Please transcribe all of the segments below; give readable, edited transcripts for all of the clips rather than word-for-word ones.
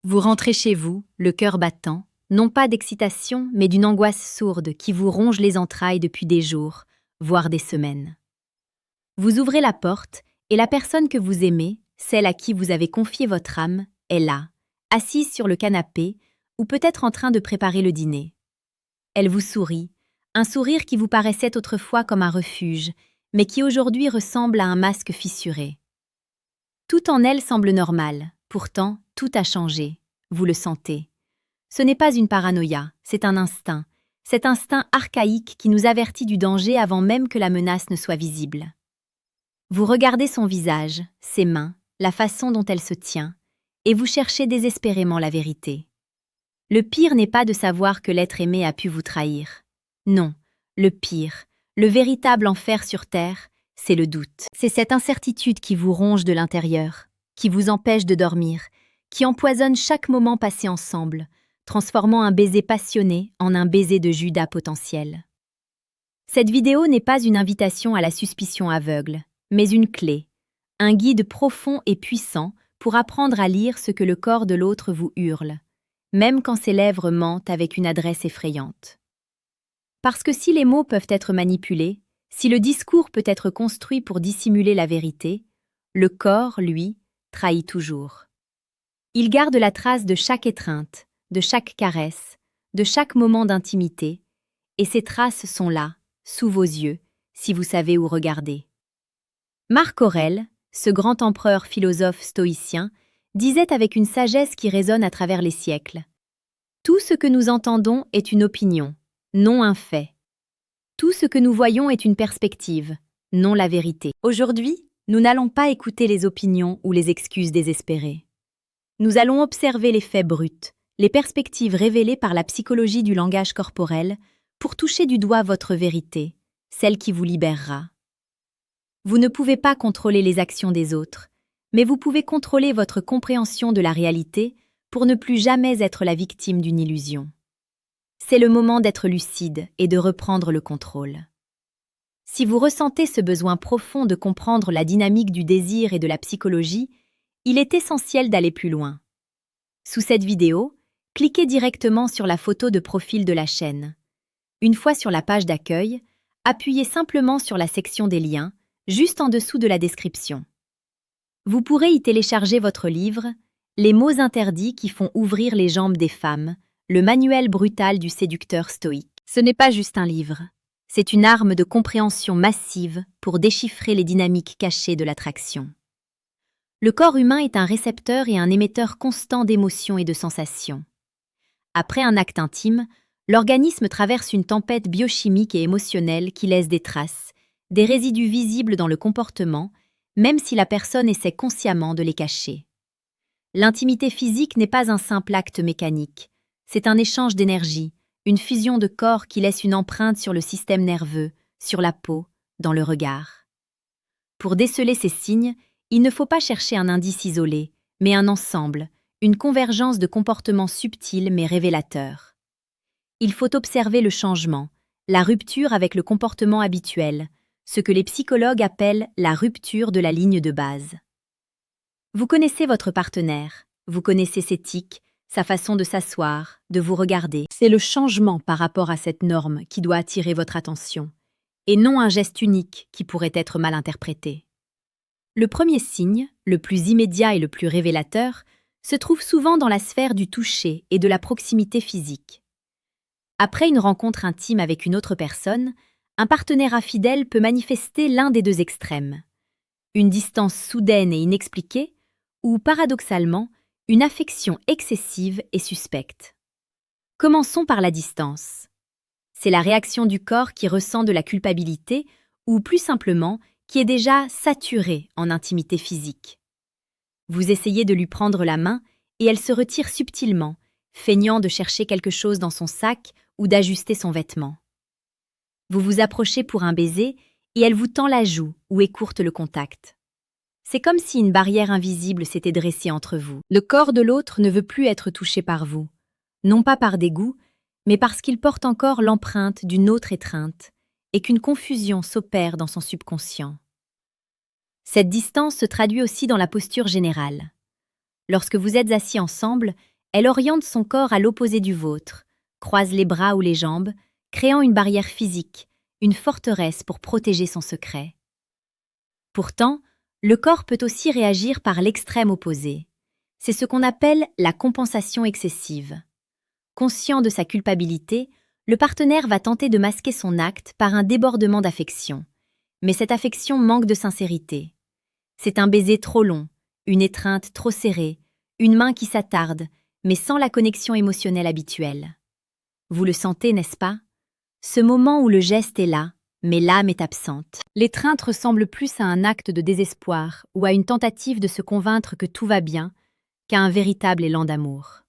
Vous rentrez chez vous, le cœur battant, non pas d'excitation, mais d'une angoisse sourde qui vous ronge les entrailles depuis des jours, voire des semaines. Vous ouvrez la porte et la personne que vous aimez, celle à qui vous avez confié votre âme, est là, assise sur le canapé ou peut-être en train de préparer le dîner. Elle vous sourit, un sourire qui vous paraissait autrefois comme un refuge, mais qui aujourd'hui ressemble à un masque fissuré. Tout en elle semble normal, pourtant tout a changé, vous le sentez. Ce n'est pas une paranoïa, c'est un instinct, cet instinct archaïque qui nous avertit du danger avant même que la menace ne soit visible. Vous regardez son visage, ses mains, la façon dont elle se tient, et vous cherchez désespérément la vérité. Le pire n'est pas de savoir que l'être aimé a pu vous trahir. Non, le pire, le véritable enfer sur terre, c'est le doute. C'est cette incertitude qui vous ronge de l'intérieur, qui vous empêche de dormir, qui empoisonne chaque moment passé ensemble, transformant un baiser passionné en un baiser de Judas potentiel. Cette vidéo n'est pas une invitation à la suspicion aveugle, mais une clé, un guide profond et puissant pour apprendre à lire ce que le corps de l'autre vous hurle, même quand ses lèvres mentent avec une adresse effrayante. Parce que si les mots peuvent être manipulés, si le discours peut être construit pour dissimuler la vérité, le corps, lui, trahit toujours. Il garde la trace de chaque étreinte, de chaque caresse, de chaque moment d'intimité, et ces traces sont là, sous vos yeux, si vous savez où regarder. Marc Aurèle, ce grand empereur philosophe stoïcien, disait avec une sagesse qui résonne à travers les siècles. Tout ce que nous entendons est une opinion, non un fait. Tout ce que nous voyons est une perspective, non la vérité. Aujourd'hui, nous n'allons pas écouter les opinions ou les excuses désespérées. Nous allons observer les faits bruts, les perspectives révélées par la psychologie du langage corporel pour toucher du doigt votre vérité, celle qui vous libérera. Vous ne pouvez pas contrôler les actions des autres, mais vous pouvez contrôler votre compréhension de la réalité pour ne plus jamais être la victime d'une illusion. C'est le moment d'être lucide et de reprendre le contrôle. Si vous ressentez ce besoin profond de comprendre la dynamique du désir et de la psychologie, il est essentiel d'aller plus loin. Sous cette vidéo, cliquez directement sur la photo de profil de la chaîne. Une fois sur la page d'accueil, appuyez simplement sur la section des liens, juste en dessous de la description. Vous pourrez y télécharger votre livre « Les mots interdits qui font ouvrir les jambes des femmes », le manuel brutal du séducteur stoïque. Ce n'est pas juste un livre, c'est une arme de compréhension massive pour déchiffrer les dynamiques cachées de l'attraction. Le corps humain est un récepteur et un émetteur constant d'émotions et de sensations. Après un acte intime, l'organisme traverse une tempête biochimique et émotionnelle qui laisse des traces, des résidus visibles dans le comportement, même si la personne essaie consciemment de les cacher. L'intimité physique n'est pas un simple acte mécanique, c'est un échange d'énergie, une fusion de corps qui laisse une empreinte sur le système nerveux, sur la peau, dans le regard. Pour déceler ces signes, il ne faut pas chercher un indice isolé, mais un ensemble, une convergence de comportements subtils mais révélateurs. Il faut observer le changement, la rupture avec le comportement habituel, ce que les psychologues appellent la rupture de la ligne de base. Vous connaissez votre partenaire, vous connaissez ses tics, sa façon de s'asseoir, de vous regarder. C'est le changement par rapport à cette norme qui doit attirer votre attention, et non un geste unique qui pourrait être mal interprété. Le premier signe, le plus immédiat et le plus révélateur, se trouve souvent dans la sphère du toucher et de la proximité physique. Après une rencontre intime avec une autre personne, un partenaire infidèle peut manifester l'un des deux extrêmes. Une distance soudaine et inexpliquée, ou paradoxalement, une affection excessive et suspecte. Commençons par la distance. C'est la réaction du corps qui ressent de la culpabilité ou plus simplement qui est déjà saturé en intimité physique. Vous essayez de lui prendre la main et elle se retire subtilement, feignant de chercher quelque chose dans son sac ou d'ajuster son vêtement. Vous vous approchez pour un baiser et elle vous tend la joue ou écourte le contact. C'est comme si une barrière invisible s'était dressée entre vous. Le corps de l'autre ne veut plus être touché par vous, non pas par dégoût, mais parce qu'il porte encore l'empreinte d'une autre étreinte et qu'une confusion s'opère dans son subconscient. Cette distance se traduit aussi dans la posture générale. Lorsque vous êtes assis ensemble, Elle oriente son corps à l'opposé du vôtre, croise les bras ou les jambes, créant une barrière physique, une forteresse pour protéger son secret. Pourtant, le corps peut aussi réagir par l'extrême opposé. C'est ce qu'on appelle la compensation excessive. Conscient de sa culpabilité, le partenaire va tenter de masquer son acte par un débordement d'affection. Mais cette affection manque de sincérité. C'est un baiser trop long, une étreinte trop serrée, une main qui s'attarde, mais sans la connexion émotionnelle habituelle. Vous le sentez, n'est-ce pas? Ce moment où le geste est là, mais l'âme est absente. L'étreinte ressemble plus à un acte de désespoir ou à une tentative de se convaincre que tout va bien qu'à un véritable élan d'amour.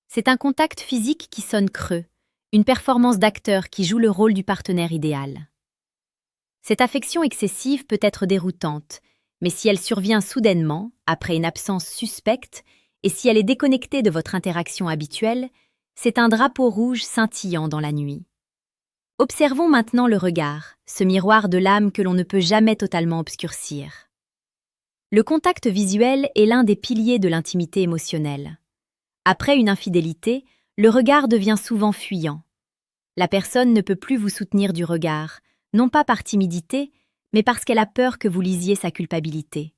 C'est un contact physique qui sonne creux, une performance d'acteur qui joue le rôle du partenaire idéal. Cette affection excessive peut être déroutante, mais si elle survient soudainement, après une absence suspecte, et si elle est déconnectée de votre interaction habituelle, c'est un drapeau rouge scintillant dans la nuit. Observons maintenant le regard, ce miroir de l'âme que l'on ne peut jamais totalement obscurcir. Le contact visuel est l'un des piliers de l'intimité émotionnelle. Après une infidélité, le regard devient souvent fuyant. La personne ne peut plus vous soutenir du regard, non pas par timidité, mais parce qu'elle a peur que vous lisiez sa culpabilité.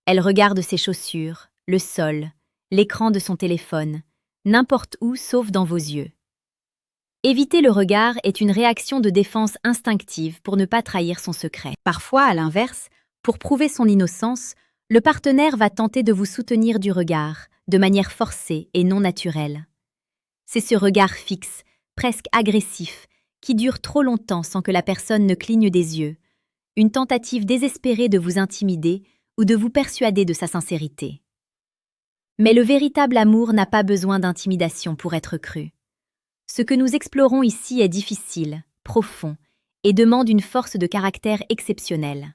Elle regarde ses chaussures, le sol, l'écran de son téléphone, n'importe où sauf dans vos yeux. Éviter le regard est une réaction de défense instinctive pour ne pas trahir son secret. Parfois, à l'inverse, pour prouver son innocence, le partenaire va tenter de vous soutenir du regard, de manière forcée et non naturelle. C'est ce regard fixe, presque agressif, qui dure trop longtemps sans que la personne ne cligne des yeux, une tentative désespérée de vous intimider ou de vous persuader de sa sincérité. Mais le véritable amour n'a pas besoin d'intimidation pour être cru. Ce que nous explorons ici est difficile, profond, et demande une force de caractère exceptionnelle.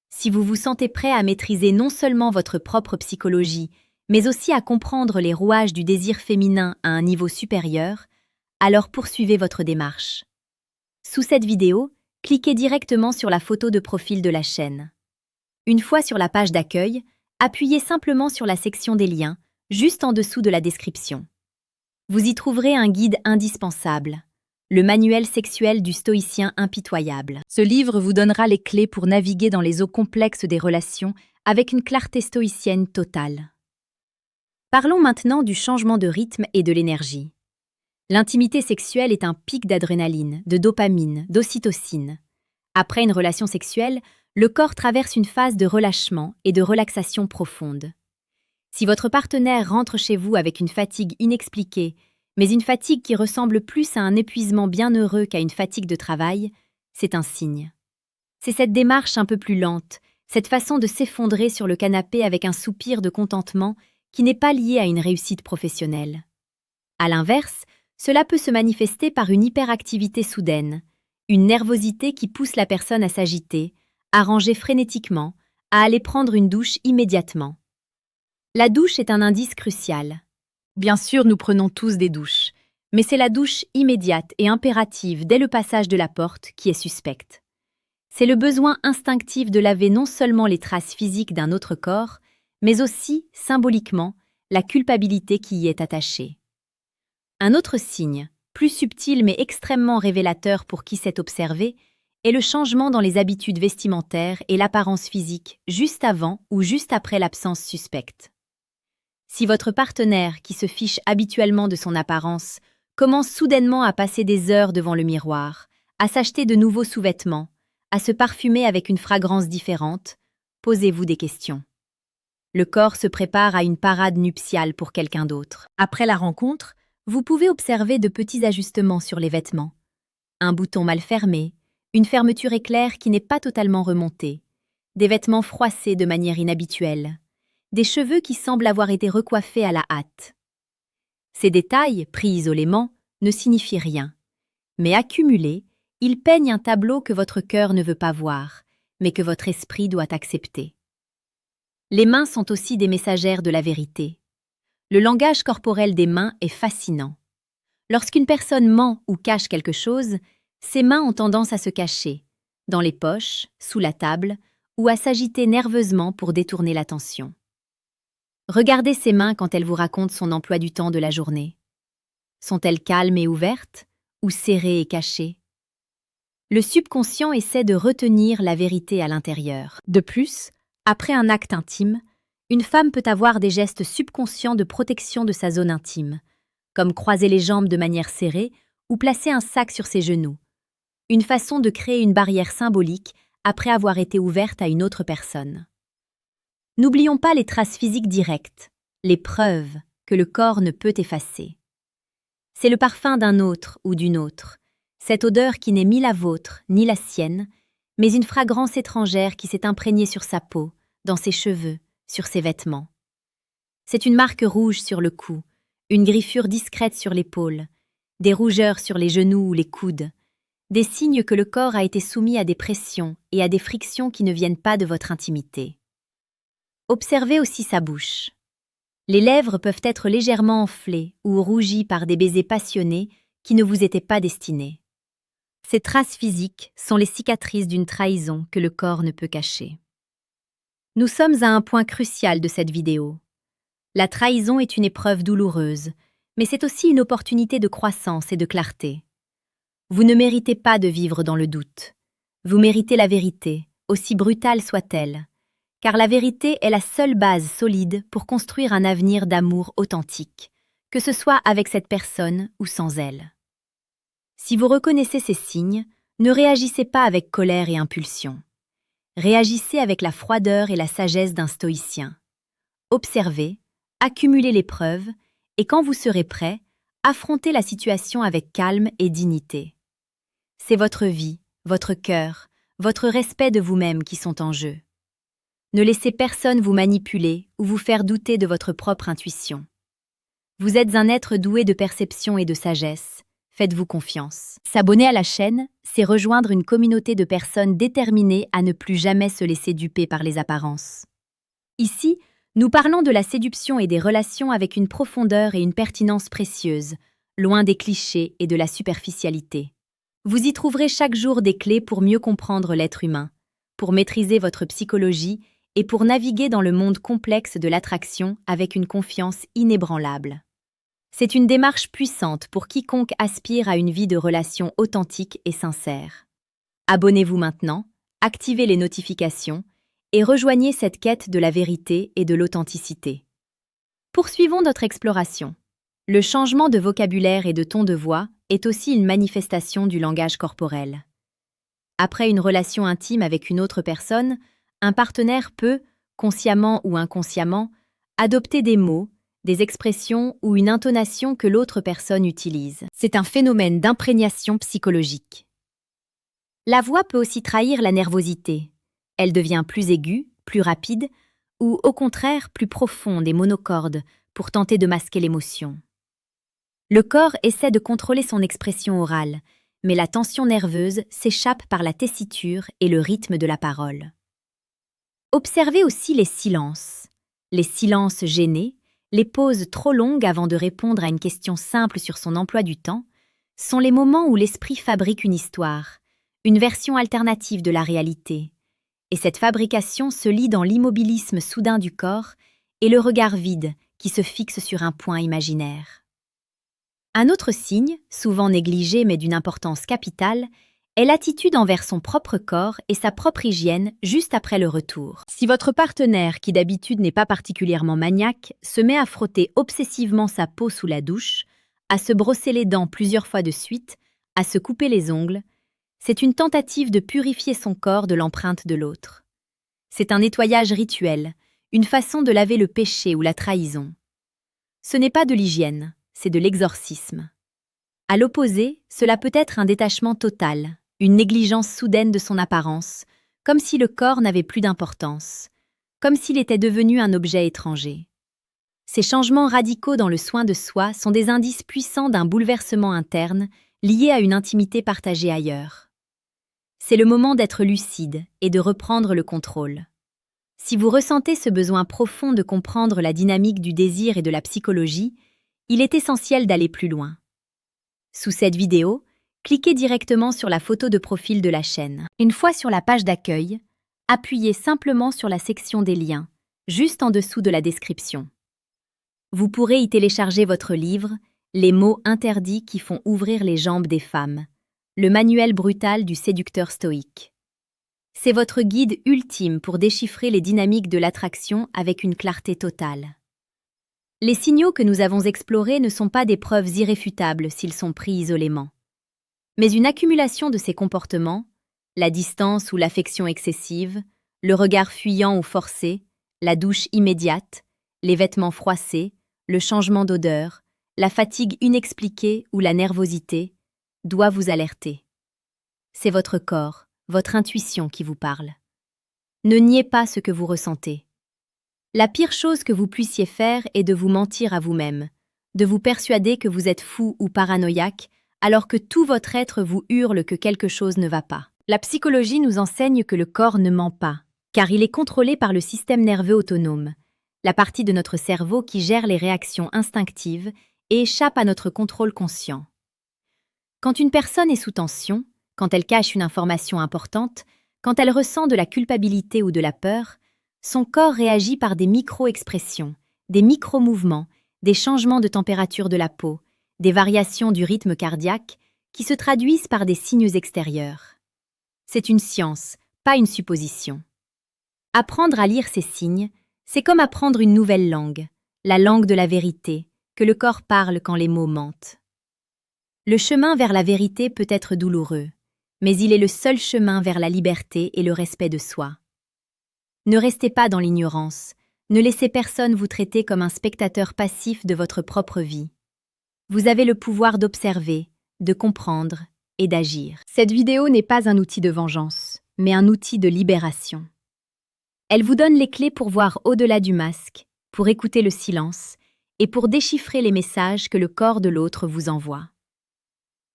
Si vous vous sentez prêt à maîtriser non seulement votre propre psychologie, mais aussi à comprendre les rouages du désir féminin à un niveau supérieur, alors poursuivez votre démarche. Sous cette vidéo, cliquez directement sur la photo de profil de la chaîne. Une fois sur la page d'accueil, appuyez simplement sur la section des liens, juste en dessous de la description. Vous y trouverez un guide indispensable, le manuel sexuel du stoïcien impitoyable. Ce livre vous donnera les clés pour naviguer dans les eaux complexes des relations avec une clarté stoïcienne totale. Parlons maintenant du changement de rythme et de l'énergie. L'intimité sexuelle est un pic d'adrénaline, de dopamine, d'ocytocine. Après une relation sexuelle, le corps traverse une phase de relâchement et de relaxation profonde. Si votre partenaire rentre chez vous avec une fatigue inexpliquée, mais une fatigue qui ressemble plus à un épuisement bienheureux qu'à une fatigue de travail, c'est un signe. C'est cette démarche un peu plus lente, cette façon de s'effondrer sur le canapé avec un soupir de contentement qui n'est pas lié à une réussite professionnelle. À l'inverse, cela peut se manifester par une hyperactivité soudaine, une nervosité qui pousse la personne à s'agiter, à ranger frénétiquement, à aller prendre une douche immédiatement. La douche est un indice crucial. Bien sûr, nous prenons tous des douches, mais c'est la douche immédiate et impérative dès le passage de la porte qui est suspecte. C'est le besoin instinctif de laver non seulement les traces physiques d'un autre corps, mais aussi, symboliquement, la culpabilité qui y est attachée. Un autre signe, plus subtil mais extrêmement révélateur pour qui sait observer, est le changement dans les habitudes vestimentaires et l'apparence physique juste avant ou juste après l'absence suspecte. Si votre partenaire, qui se fiche habituellement de son apparence, commence soudainement à passer des heures devant le miroir, à s'acheter de nouveaux sous-vêtements, à se parfumer avec une fragrance différente, posez-vous des questions. Le corps se prépare à une parade nuptiale pour quelqu'un d'autre. Après la rencontre, vous pouvez observer de petits ajustements sur les vêtements. Un bouton mal fermé, une fermeture éclair qui n'est pas totalement remontée, des vêtements froissés de manière inhabituelle, des cheveux qui semblent avoir été recoiffés à la hâte. Ces détails, pris isolément, ne signifient rien, mais accumulés, ils peignent un tableau que votre cœur ne veut pas voir, mais que votre esprit doit accepter. Les mains sont aussi des messagères de la vérité. Le langage corporel des mains est fascinant. Lorsqu'une personne ment ou cache quelque chose, ses mains ont tendance à se cacher, dans les poches, sous la table, ou à s'agiter nerveusement pour détourner l'attention. Regardez ses mains quand elle vous raconte son emploi du temps de la journée. Sont-elles calmes et ouvertes ou serrées et cachées? Le subconscient essaie de retenir la vérité à l'intérieur. De plus, après un acte intime, une femme peut avoir des gestes subconscients de protection de sa zone intime, comme croiser les jambes de manière serrée ou placer un sac sur ses genoux. Une façon de créer une barrière symbolique après avoir été ouverte à une autre personne. N'oublions pas les traces physiques directes, les preuves que le corps ne peut effacer. C'est le parfum d'un autre ou d'une autre, cette odeur qui n'est ni la vôtre ni la sienne, mais une fragrance étrangère qui s'est imprégnée sur sa peau, dans ses cheveux, sur ses vêtements. C'est une marque rouge sur le cou, une griffure discrète sur l'épaule, des rougeurs sur les genoux ou les coudes, des signes que le corps a été soumis à des pressions et à des frictions qui ne viennent pas de votre intimité. Observez aussi sa bouche. Les lèvres peuvent être légèrement enflées ou rougies par des baisers passionnés qui ne vous étaient pas destinés. Ces traces physiques sont les cicatrices d'une trahison que le corps ne peut cacher. Nous sommes à un point crucial de cette vidéo. La trahison est une épreuve douloureuse, mais c'est aussi une opportunité de croissance et de clarté. Vous ne méritez pas de vivre dans le doute. Vous méritez la vérité, aussi brutale soit-elle, car la vérité est la seule base solide pour construire un avenir d'amour authentique, que ce soit avec cette personne ou sans elle. Si vous reconnaissez ces signes, ne réagissez pas avec colère et impulsion. Réagissez avec la froideur et la sagesse d'un stoïcien. Observez, accumulez les preuves, et quand vous serez prêt, affrontez la situation avec calme et dignité. C'est votre vie, votre cœur, votre respect de vous-même qui sont en jeu. Ne laissez personne vous manipuler ou vous faire douter de votre propre intuition. Vous êtes un être doué de perception et de sagesse. Faites-vous confiance. S'abonner à la chaîne, c'est rejoindre une communauté de personnes déterminées à ne plus jamais se laisser duper par les apparences. Ici, nous parlons de la séduction et des relations avec une profondeur et une pertinence précieuses, loin des clichés et de la superficialité. Vous y trouverez chaque jour des clés pour mieux comprendre l'être humain, pour maîtriser votre psychologie et pour naviguer dans le monde complexe de l'attraction avec une confiance inébranlable. C'est une démarche puissante pour quiconque aspire à une vie de relations authentiques et sincères. Abonnez-vous maintenant, activez les notifications et rejoignez cette quête de la vérité et de l'authenticité. Poursuivons notre exploration. Le changement de vocabulaire et de ton de voix est aussi une manifestation du langage corporel. Après une relation intime avec une autre personne, un partenaire peut, consciemment ou inconsciemment, adopter des mots, des expressions ou une intonation que l'autre personne utilise. C'est un phénomène d'imprégnation psychologique. La voix peut aussi trahir la nervosité. Elle devient plus aiguë, plus rapide, ou au contraire plus profonde et monocorde pour tenter de masquer l'émotion. Le corps essaie de contrôler son expression orale, mais la tension nerveuse s'échappe par la tessiture et le rythme de la parole. Observez aussi les silences gênés, les pauses trop longues avant de répondre à une question simple sur son emploi du temps, sont les moments où l'esprit fabrique une histoire, une version alternative de la réalité. Et cette fabrication se lie dans l'immobilisme soudain du corps et le regard vide qui se fixe sur un point imaginaire. Un autre signe, souvent négligé mais d'une importance capitale, est l'attitude envers son propre corps et sa propre hygiène juste après le retour. Si votre partenaire, qui d'habitude n'est pas particulièrement maniaque, se met à frotter obsessivement sa peau sous la douche, à se brosser les dents plusieurs fois de suite, à se couper les ongles, c'est une tentative de purifier son corps de l'empreinte de l'autre. C'est un nettoyage rituel, une façon de laver le péché ou la trahison. Ce n'est pas de l'hygiène, c'est de l'exorcisme. À l'opposé, cela peut être un détachement total, une négligence soudaine de son apparence, comme si le corps n'avait plus d'importance, comme s'il était devenu un objet étranger. Ces changements radicaux dans le soin de soi sont des indices puissants d'un bouleversement interne lié à une intimité partagée ailleurs. C'est le moment d'être lucide et de reprendre le contrôle. Si vous ressentez ce besoin profond de comprendre la dynamique du désir et de la psychologie, il est essentiel d'aller plus loin. Sous cette vidéo, cliquez directement sur la photo de profil de la chaîne. Une fois sur la page d'accueil, appuyez simplement sur la section des liens, juste en dessous de la description. Vous pourrez y télécharger votre livre « Les mots interdits qui font ouvrir les jambes des femmes », le manuel brutal du séducteur stoïque. C'est votre guide ultime pour déchiffrer les dynamiques de l'attraction avec une clarté totale. Les signaux que nous avons explorés ne sont pas des preuves irréfutables s'ils sont pris isolément. Mais une accumulation de ces comportements, la distance ou l'affection excessive, le regard fuyant ou forcé, la douche immédiate, les vêtements froissés, le changement d'odeur, la fatigue inexpliquée ou la nervosité, doit vous alerter. C'est votre corps, votre intuition qui vous parle. Ne niez pas ce que vous ressentez. La pire chose que vous puissiez faire est de vous mentir à vous-même, de vous persuader que vous êtes fou ou paranoïaque, alors que tout votre être vous hurle que quelque chose ne va pas. La psychologie nous enseigne que le corps ne ment pas, car il est contrôlé par le système nerveux autonome, la partie de notre cerveau qui gère les réactions instinctives et échappe à notre contrôle conscient. Quand une personne est sous tension, quand elle cache une information importante, quand elle ressent de la culpabilité ou de la peur, son corps réagit par des micro-expressions, des micro-mouvements, des changements de température de la peau, des variations du rythme cardiaque qui se traduisent par des signes extérieurs. C'est une science, pas une supposition. Apprendre à lire ces signes, c'est comme apprendre une nouvelle langue, la langue de la vérité, que le corps parle quand les mots mentent. Le chemin vers la vérité peut être douloureux, mais il est le seul chemin vers la liberté et le respect de soi. Ne restez pas dans l'ignorance, ne laissez personne vous traiter comme un spectateur passif de votre propre vie. Vous avez le pouvoir d'observer, de comprendre et d'agir. Cette vidéo n'est pas un outil de vengeance, mais un outil de libération. Elle vous donne les clés pour voir au-delà du masque, pour écouter le silence et pour déchiffrer les messages que le corps de l'autre vous envoie.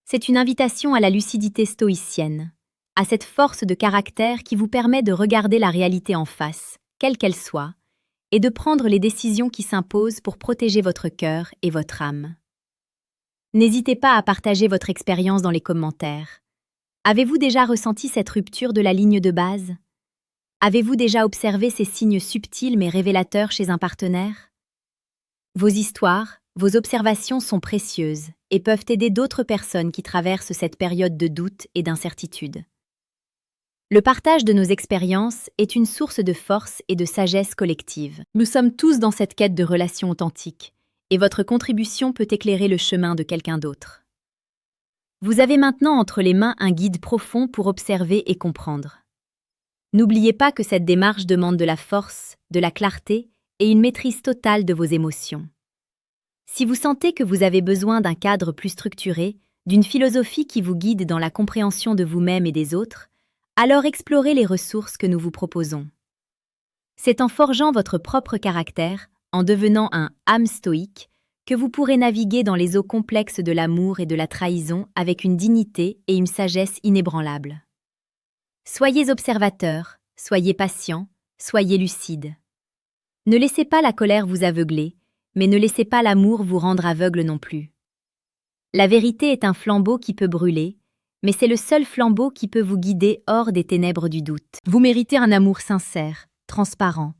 C'est une invitation à la lucidité stoïcienne, à cette force de caractère qui vous permet de regarder la réalité en face, quelle qu'elle soit, et de prendre les décisions qui s'imposent pour protéger votre cœur et votre âme. N'hésitez pas à partager votre expérience dans les commentaires. Avez-vous déjà ressenti cette rupture de la ligne de base? Avez-vous déjà observé ces signes subtils mais révélateurs chez un partenaire? Vos histoires, vos observations sont précieuses et peuvent aider d'autres personnes qui traversent cette période de doute et d'incertitude. Le partage de nos expériences est une source de force et de sagesse collective. Nous sommes tous dans cette quête de relations authentiques, et votre contribution peut éclairer le chemin de quelqu'un d'autre. Vous avez maintenant entre les mains un guide profond pour observer et comprendre. N'oubliez pas que cette démarche demande de la force, de la clarté et une maîtrise totale de vos émotions. Si vous sentez que vous avez besoin d'un cadre plus structuré, d'une philosophie qui vous guide dans la compréhension de vous-même et des autres, alors explorez les ressources que nous vous proposons. C'est en forgeant votre propre caractère, en devenant un âme stoïque, que vous pourrez naviguer dans les eaux complexes de l'amour et de la trahison avec une dignité et une sagesse inébranlables. Soyez observateur, soyez patient, soyez lucide. Ne laissez pas la colère vous aveugler, mais ne laissez pas l'amour vous rendre aveugle non plus. La vérité est un flambeau qui peut brûler, mais c'est le seul flambeau qui peut vous guider hors des ténèbres du doute. Vous méritez un amour sincère, transparent,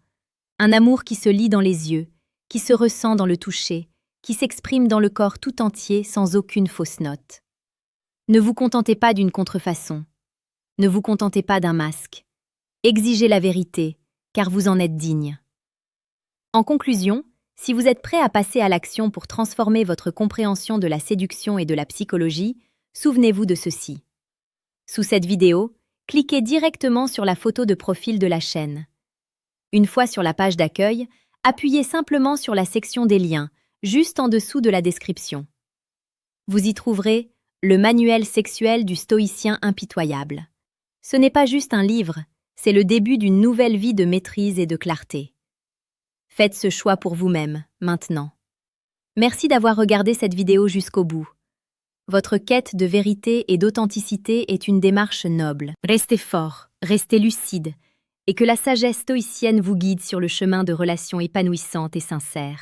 un amour qui se lit dans les yeux, qui se ressent dans le toucher, qui s'exprime dans le corps tout entier sans aucune fausse note. Ne vous contentez pas d'une contrefaçon, ne vous contentez pas d'un masque. Exigez la vérité, car vous en êtes digne. En conclusion, si vous êtes prêt à passer à l'action pour transformer votre compréhension de la séduction et de la psychologie, souvenez-vous de ceci. Sous cette vidéo, cliquez directement sur la photo de profil de la chaîne. Une fois sur la page d'accueil, appuyez simplement sur la section des liens, juste en dessous de la description. Vous y trouverez le manuel sexuel du stoïcien impitoyable. Ce n'est pas juste un livre, c'est le début d'une nouvelle vie de maîtrise et de clarté. Faites ce choix pour vous-même, maintenant. Merci d'avoir regardé cette vidéo jusqu'au bout. Votre quête de vérité et d'authenticité est une démarche noble. Restez fort, restez lucide, et que la sagesse stoïcienne vous guide sur le chemin de relations épanouissantes et sincères.